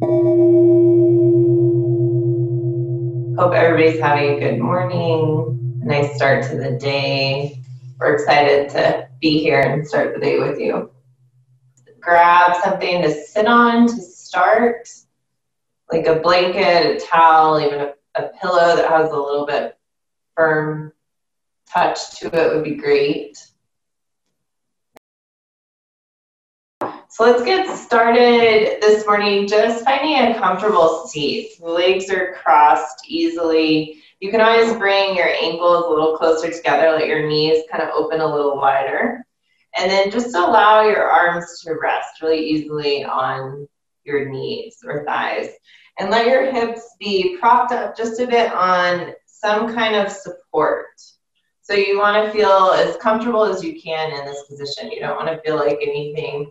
Hope everybody's having a good morning, a nice start to the day. We're excited to be here and start the day with you. Grab something to sit on to start, like a blanket, a towel, even a pillow that has a little bit firm touch to it would be great. So let's get started this morning, just finding a comfortable seat. The legs are crossed easily. You can always bring your ankles a little closer together, let your knees kind of open a little wider. And then just allow your arms to rest really easily on your knees or thighs. And let your hips be propped up just a bit on some kind of support. So you want to feel as comfortable as you can in this position. You don't want to feel like anything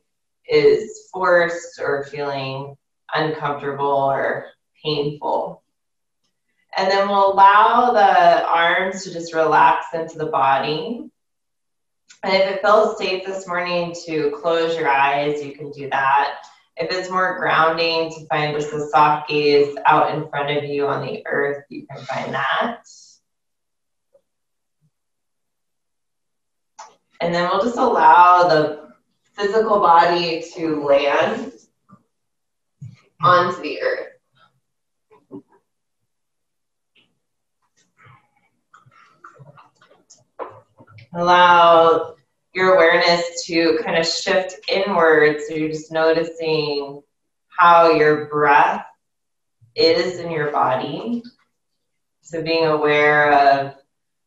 is forced or feeling uncomfortable or painful. And then we'll allow the arms to just relax into the body. And if it feels safe this morning to close your eyes, you can do that. If it's more grounding to find just a soft gaze out in front of you on the earth, you can find that. And then we'll just allow the physical body to land onto the earth. Allow your awareness to kind of shift inward, so you're just noticing how your breath is in your body. So being aware of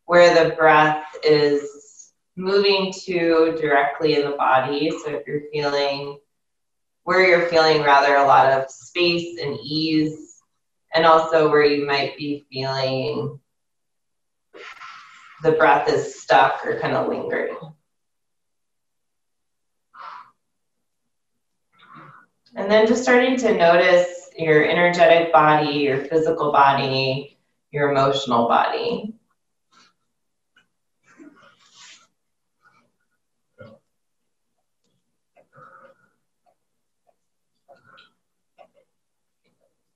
where the breath is moving to directly in the body. So if you're feeling, where you're feeling rather a lot of space and ease, and also where you might be feeling the breath is stuck or kind of lingering. And then just starting to notice your energetic body, your physical body, your emotional body.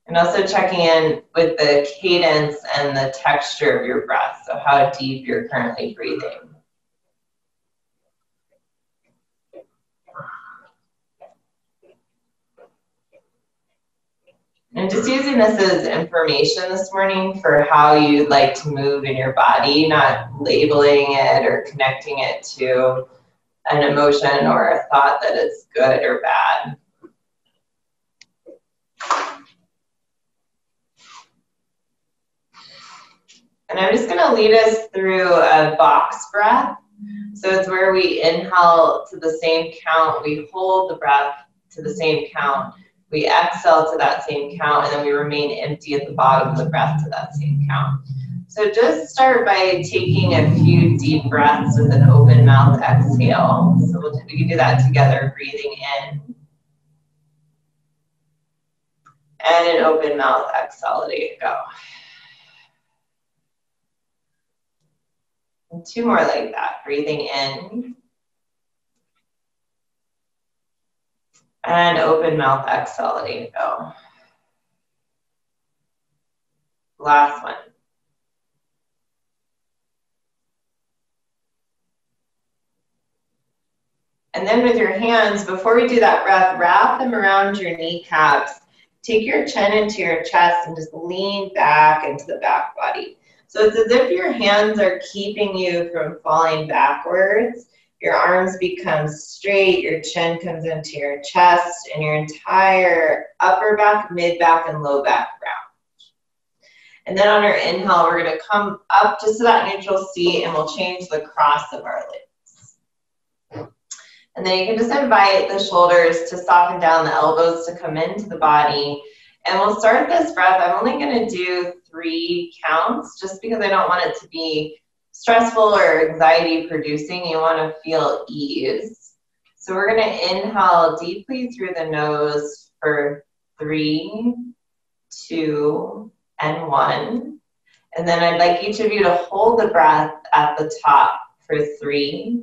And also checking in with the cadence and the texture of your breath, so how deep you're currently breathing. And just using this as information this morning for how you'd like to move in your body, not labeling it or connecting it to an emotion or a thought that it's good or bad. And I'm just going to lead us through a box breath. So it's where we inhale to the same count, we hold the breath to the same count, we exhale to that same count, and then we remain empty at the bottom of the breath to that same count. So just start by taking a few deep breaths with an open mouth exhale. So we can do that together, breathing in. And an open mouth exhale, there you go. And two more like that, breathing in. And open mouth exhale, there you go. Last one. And then with your hands, before we do that breath, wrap them around your kneecaps. Take your chin into your chest and just lean back into the back body. So it's as if your hands are keeping you from falling backwards. Your arms become straight, your chin comes into your chest, and your entire upper back, mid back, and low back round. And then on our inhale, we're going to come up just to that neutral seat, and we'll change the cross of our legs. And then you can just invite the shoulders to soften down, the elbows to come into the body. And we'll start this breath. I'm only going to do 3 counts just because I don't want it to be stressful or anxiety producing. You want to feel ease. So we're going to inhale deeply through the nose for 3, 2, and 1. And then I'd like each of you to hold the breath at the top for 3,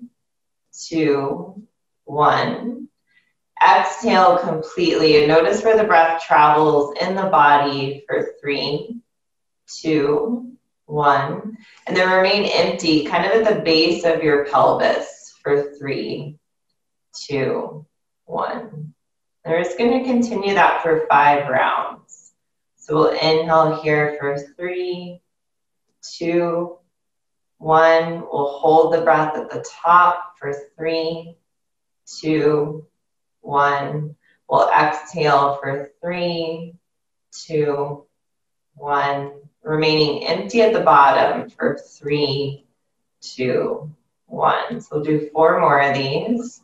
2, 1. Exhale completely, and notice where the breath travels in the body for 3, 2, 1. And then remain empty, kind of at the base of your pelvis for 3, 2, 1. We're just going to continue that for 5 rounds. So we'll inhale here for 3, 2, 1. We'll hold the breath at the top for 3, 2, 1. We'll exhale for 3, 2, 1. Remaining empty at the bottom for 3, 2, 1. So we'll do 4 more of these.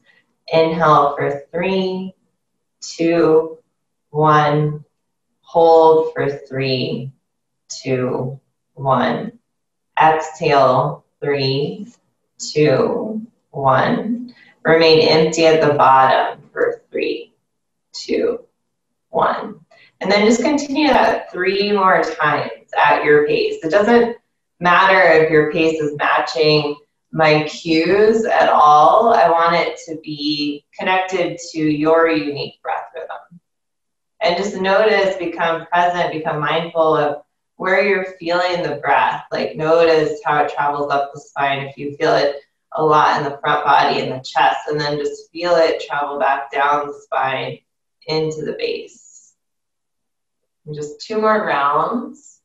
Inhale for 3, 2, 1. Hold for 3, 2, 1. Exhale, 3, 2, 1. Remain empty at the bottom for 3, 2, 1. And then just continue that 3 more times at your pace. It doesn't matter if your pace is matching my cues at all. I want it to be connected to your unique breath rhythm. And just notice, become present, become mindful of where you're feeling the breath. Like notice how it travels up the spine. If you feel it a lot in the front body and the chest, and then just feel it travel back down the spine into the base. And just 2 more rounds.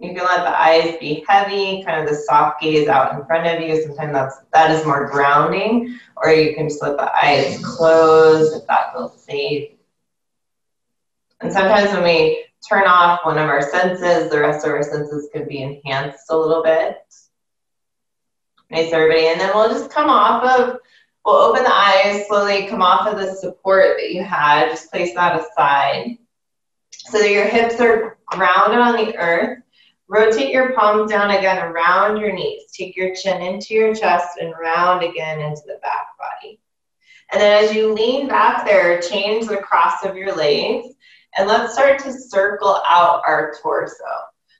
You can let the eyes be heavy, kind of the soft gaze out in front of you. Sometimes that is more grounding, or you can just let the eyes close if that feels safe. And sometimes when we turn off one of our senses, the rest of our senses can be enhanced a little bit. Nice, everybody. And then we'll just come off of, we'll open the eyes, slowly come off of the support that you had. Just place that aside so that your hips are grounded on the earth. Rotate your palms down again around your knees. Take your chin into your chest and round again into the back body. And then as you lean back there, change the cross of your legs. And let's start to circle out our torso.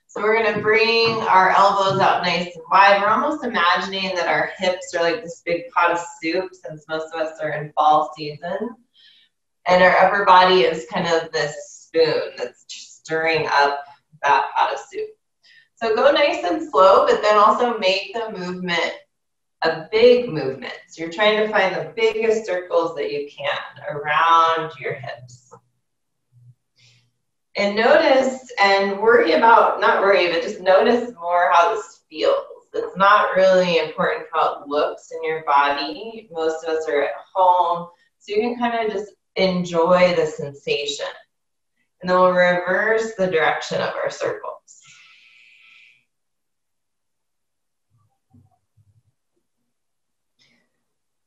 So we're going to bring our elbows out nice and wide. We're almost imagining that our hips are like this big pot of soup, since most of us are in fall season. And our upper body is kind of this spoon that's stirring up that pot of soup. So go nice and slow, but then also make the movement a big movement. So you're trying to find the biggest circles that you can around your hips. And notice and worry about, not worry, but just notice more how this feels. It's not really important how it looks in your body. Most of us are at home, so you can kind of just enjoy the sensation. And then we'll reverse the direction of our circles.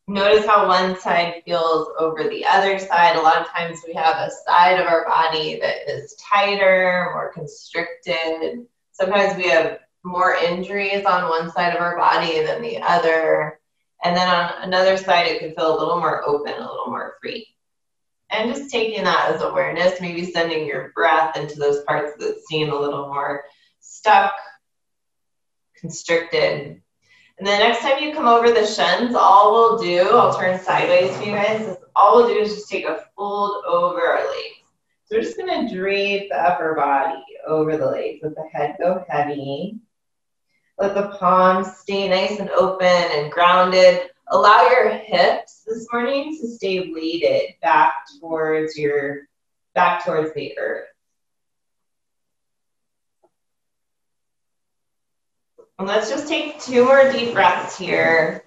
Notice how one side feels over the other side. A lot of times we have a side of our body that is tighter, more constricted. Sometimes we have more injuries on one side of our body than the other. And then on another side, it can feel a little more open, a little more free. And just taking that as awareness, maybe sending your breath into those parts that seem a little more stuck, constricted. And the next time you come over the shins, all we'll do, I'll turn sideways for you guys, is all we'll do is just take a fold over our legs. So we're just going to drape the upper body over the legs. Let the head go heavy. Let the palms stay nice and open and grounded. Allow your hips this morning to stay weighted back towards the earth. And let's just take 2 more deep breaths here.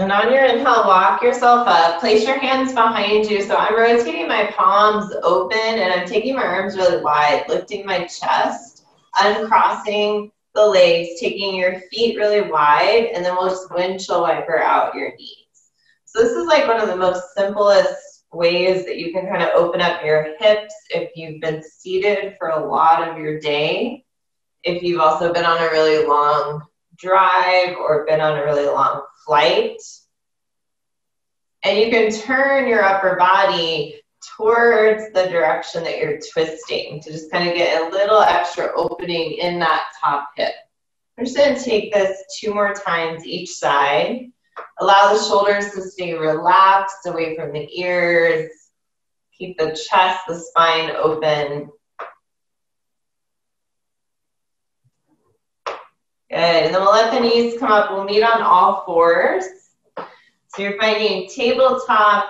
And on your inhale, walk yourself up. Place your hands behind you. So I'm rotating my palms open and I'm taking my arms really wide, lifting my chest, uncrossing the legs, taking your feet really wide, and then we'll just windshield wiper out your knees. So this is like one of the most simplest ways that you can kind of open up your hips if you've been seated for a lot of your day. If you've also been on a really long drive or been on a really long flight, And you can turn your upper body towards the direction that you're twisting to just kind of get a little extra opening in that top hip. I'm just going to take this 2 more times each side. Allow the shoulders to stay relaxed away from the ears. Keep the chest, the spine open. Good, and then we'll let the knees come up. We'll meet on all fours. So you're finding tabletop,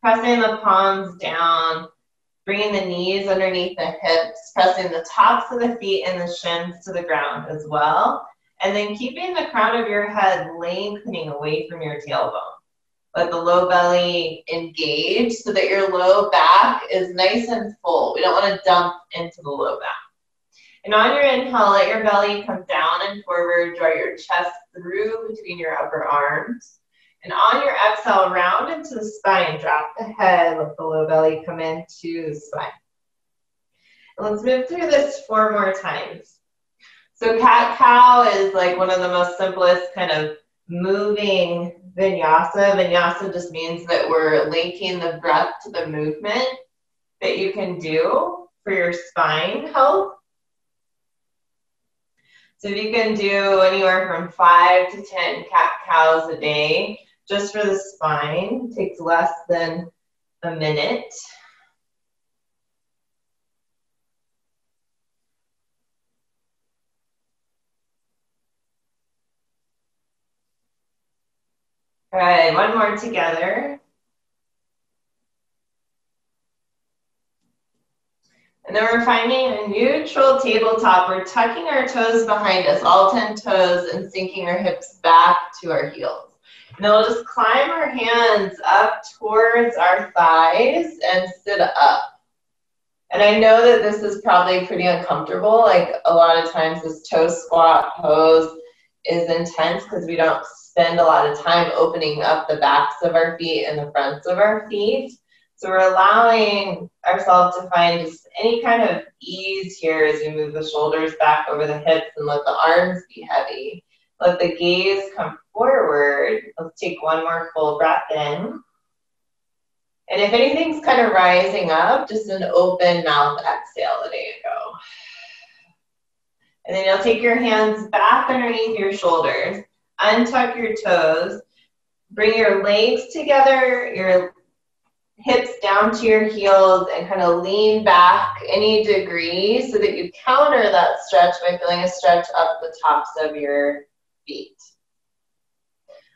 pressing the palms down, bringing the knees underneath the hips, pressing the tops of the feet and the shins to the ground as well. And then keeping the crown of your head lengthening away from your tailbone. Let the low belly engage so that your low back is nice and full. We don't want to dump into the low back. And on your inhale, let your belly come down and forward. Draw your chest through between your upper arms. And on your exhale, round into the spine. Drop the head. Let the low belly come into the spine. And let's move through this 4 more times. So cat-cow is like one of the most simplest kind of moving vinyasa. Vinyasa just means that we're linking the breath to the movement that you can do for your spine health. So if you can do anywhere from 5 to 10 cat-cows a day, just for the spine, it takes less than a minute. All right, 1 more together. And then we're finding a neutral tabletop. We're tucking our toes behind us, all 10 toes, and sinking our hips back to our heels. And then we'll just climb our hands up towards our thighs and sit up. And I know that this is probably pretty uncomfortable. Like a lot of times this toe squat pose is intense because we don't spend a lot of time opening up the backs of our feet and the fronts of our feet. So we're allowing ourselves to find just any kind of ease here as we move the shoulders back over the hips and let the arms be heavy. Let the gaze come forward. Let's take 1 more full breath in. And if anything's kind of rising up, just an open mouth exhale. There you go. And then you'll take your hands back underneath your shoulders. Untuck your toes. Bring your legs together, your hips down to your heels, and kind of lean back any degree so that you counter that stretch by feeling a stretch up the tops of your feet.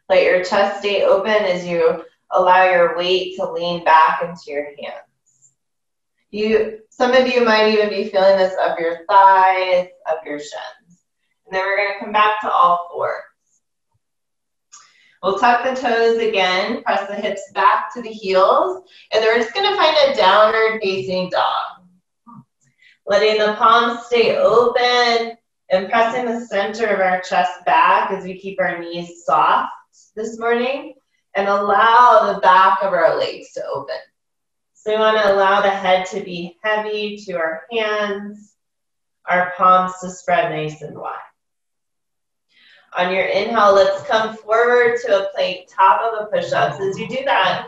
Let your chest stay open as you allow your weight to lean back into your hands. Some of you might even be feeling this up your thighs, up your shins. And then we're going to come back to all fours. We'll tuck the toes again, press the hips back to the heels, and then we're just going to find a downward facing dog. Letting the palms stay open and pressing the center of our chest back as we keep our knees soft this morning, and allow the back of our legs to open. So we want to allow the head to be heavy to our hands, our palms to spread nice and wide. On your inhale, let's come forward to a plank, top of a push-up. As you do that,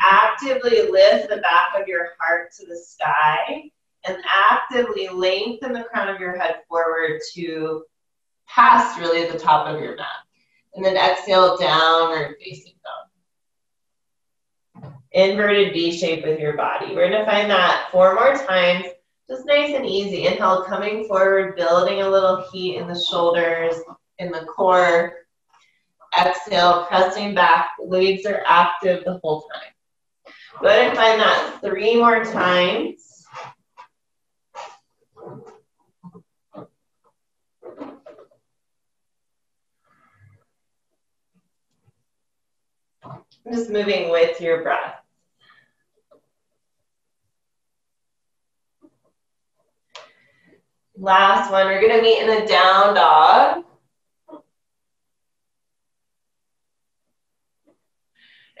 actively lift the back of your heart to the sky and actively lengthen the crown of your head forward to past really the top of your mat. And then exhale, downward facing dog. Inverted V shape with your body. We're going to find that 4 more times, just nice and easy. Inhale, coming forward, building a little heat in the shoulders, in the core. Exhale, pressing back. Legs are active the whole time. Go ahead and find that 3 more times. I'm just moving with your breath. Last one, we're going to meet in a down dog.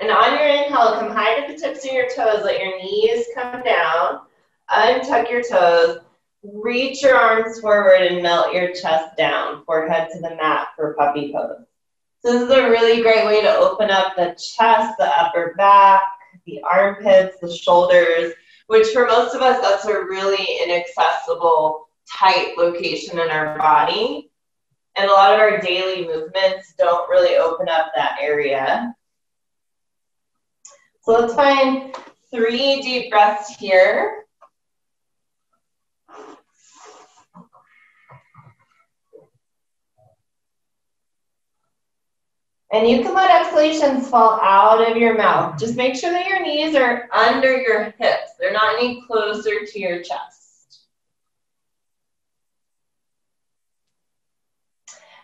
And on your inhale, come high to the tips of your toes. Let your knees come down. Untuck your toes. Reach your arms forward and melt your chest down. Forehead to the mat for puppy pose. So this is a really great way to open up the chest, the upper back, the armpits, the shoulders, which for most of us, that's a really inaccessible, tight location in our body. And a lot of our daily movements don't really open up that area. So let's find 3 deep breaths here. And you can let exhalations fall out of your mouth. Just make sure that your knees are under your hips. They're not any closer to your chest.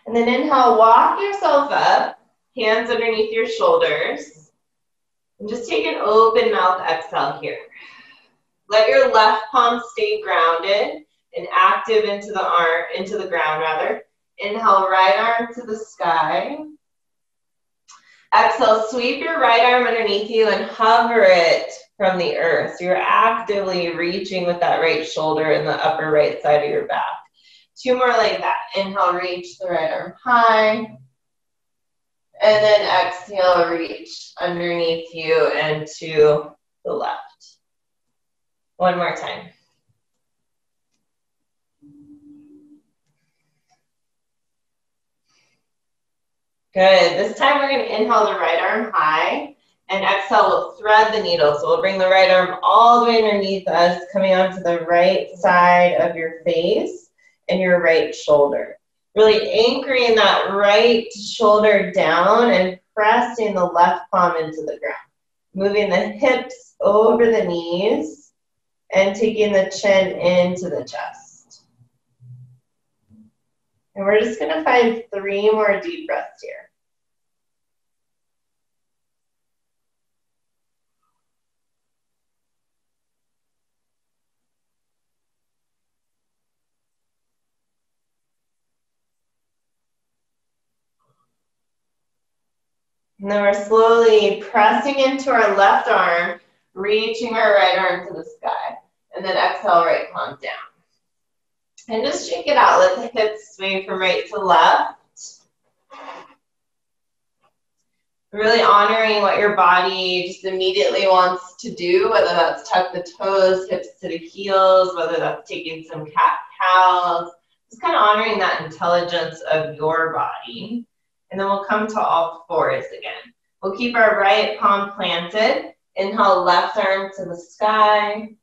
And then inhale, walk yourself up, hands underneath your shoulders. And just take an open mouth exhale here. Let your left palm stay grounded and active into the ground rather. Inhale, right arm to the sky. Exhale, sweep your right arm underneath you and hover it from the earth. So you're actively reaching with that right shoulder and the upper right side of your back. 2 more like that. Inhale, reach the right arm high. And then exhale, reach underneath you and to the left. 1 more time. Good. This time we're going to inhale the right arm high and exhale, we'll thread the needle. So we'll bring the right arm all the way underneath us, coming onto the right side of your face and your right shoulder. Really anchoring that right shoulder down and pressing the left palm into the ground. Moving the hips over the knees and taking the chin into the chest. And we're just going to find 3 more deep breaths here. And then we're slowly pressing into our left arm, reaching our right arm to the sky. And then exhale, right palm down. And just shake it out. Let the hips swing from right to left. Really honoring what your body just immediately wants to do, whether that's tuck the toes, hips to the heels, whether that's taking some cat-cows. Just kind of honoring that intelligence of your body. And then we'll come to all 4s again. We'll keep our right palm planted. Inhale, left arm to the sky.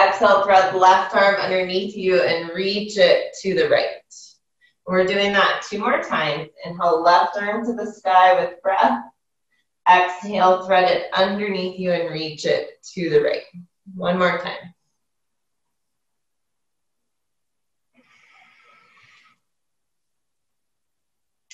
Exhale, thread the left arm underneath you and reach it to the right. We're doing that 2 more times. Inhale, left arm to the sky with breath. Exhale, thread it underneath you and reach it to the right. 1 more time.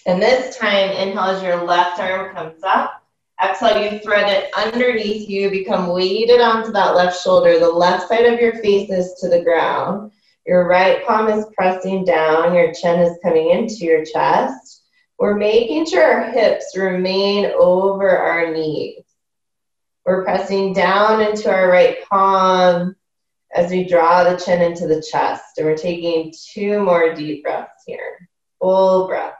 And this time, inhale as your left arm comes up. Exhale, you thread it underneath you, become weighted onto that left shoulder. The left side of your face is to the ground. Your right palm is pressing down. Your chin is coming into your chest. We're making sure our hips remain over our knees. We're pressing down into our right palm as we draw the chin into the chest. And we're taking 2 more deep breaths here. Full breaths.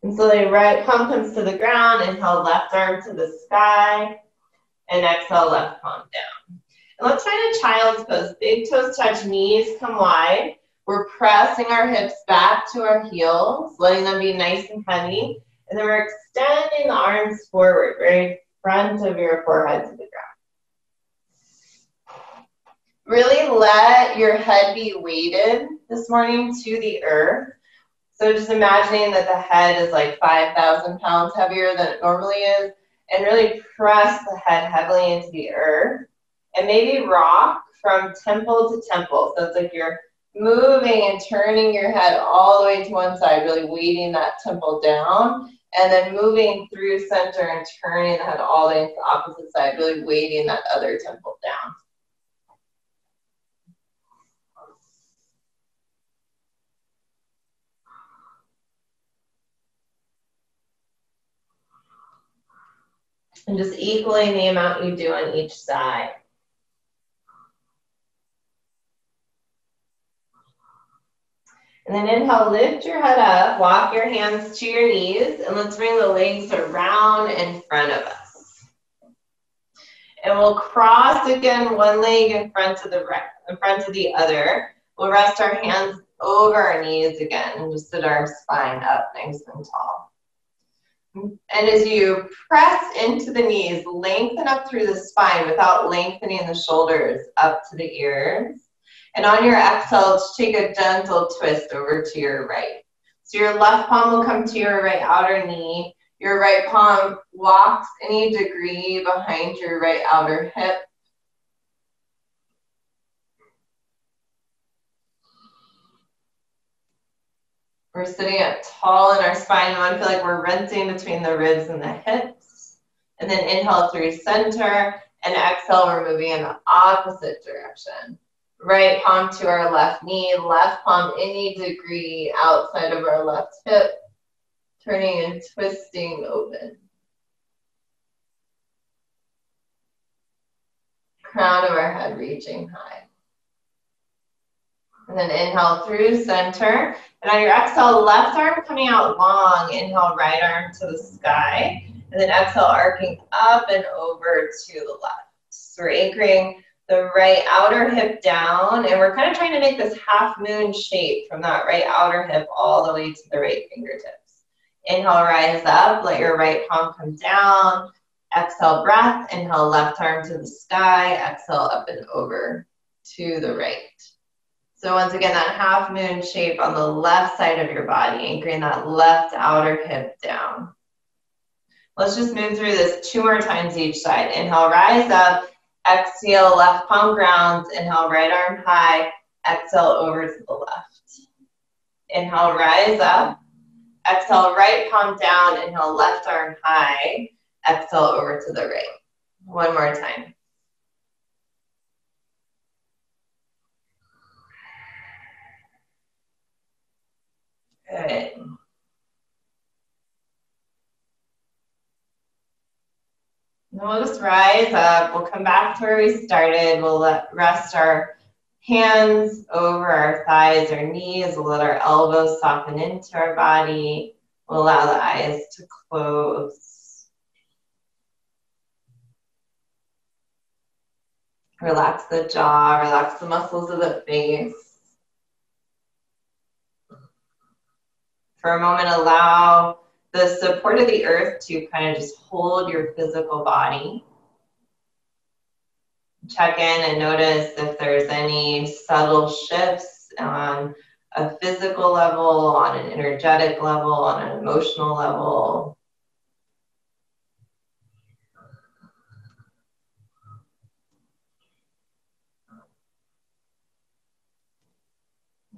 And so the right palm comes to the ground, inhale left arm to the sky, and exhale left palm down. And let's find a child's pose. Big toes touch, knees come wide. We're pressing our hips back to our heels, letting them be nice and heavy. And then we're extending the arms forward, very front of your forehead to the ground. Really let your head be weighted this morning to the earth. So just imagining that the head is like 5,000 pounds heavier than it normally is, and really press the head heavily into the earth, and maybe rock from temple to temple. So it's like you're moving and turning your head all the way to one side, really weighting that temple down, and then moving through center and turning the head all the way to the opposite side, really weighting that other temple down. And just equaling the amount you do on each side. And then inhale, lift your head up, walk your hands to your knees, and let's bring the legs around in front of us. And we'll cross again one leg in front of the other. We'll rest our hands over our knees again and just sit our spine up nice and tall. And as you press into the knees, lengthen up through the spine without lengthening the shoulders up to the ears. And on your exhale, just take a gentle twist over to your right. So your left palm will come to your right outer knee. Your right palm walks any degree behind your right outer hip. We're sitting up tall in our spine. We want to feel like we're rinsing between the ribs and the hips. And then inhale through center, and exhale, we're moving in the opposite direction. Right palm to our left knee, left palm any degree outside of our left hip, turning and twisting open. Crown of our head reaching high. And then inhale through center. And on your exhale, left arm coming out long. Inhale, right arm to the sky. And then exhale, arcing up and over to the left. So we're anchoring the right outer hip down. And we're kind of trying to make this half moon shape from that right outer hip all the way to the right fingertips. Inhale, rise up. Let your right palm come down. Exhale, breath. Inhale, left arm to the sky. Exhale, up and over to the right. So once again, that half moon shape on the left side of your body, anchoring that left outer hip down. Let's just move through this 2 more times each side. Inhale, rise up. Exhale, left palm grounds. Inhale, right arm high. Exhale, over to the left. Inhale, rise up. Exhale, right palm down. Inhale, left arm high. Exhale, over to the right. One more time. Good. Now we'll just rise up. We'll come back to where we started. We'll rest our hands over our thighs, our knees. We'll let our elbows soften into our body. We'll allow the eyes to close. Relax the jaw, relax the muscles of the face. For a moment, allow the support of the earth to kind of just hold your physical body. Check in and notice if there's any subtle shifts on a physical level, on an energetic level, on an emotional level.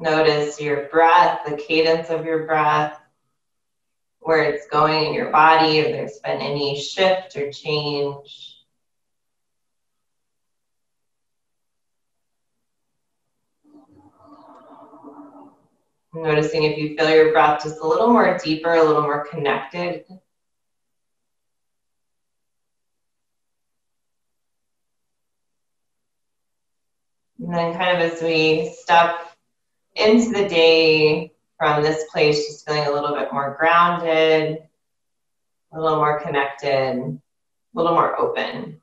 Notice your breath, the cadence of your breath, where it's going in your body, if there's been any shift or change. Noticing if you feel your breath just a little more deeper, a little more connected. And then kind of as we step into the day from this place, just feeling a little bit more grounded, a little more connected, a little more open.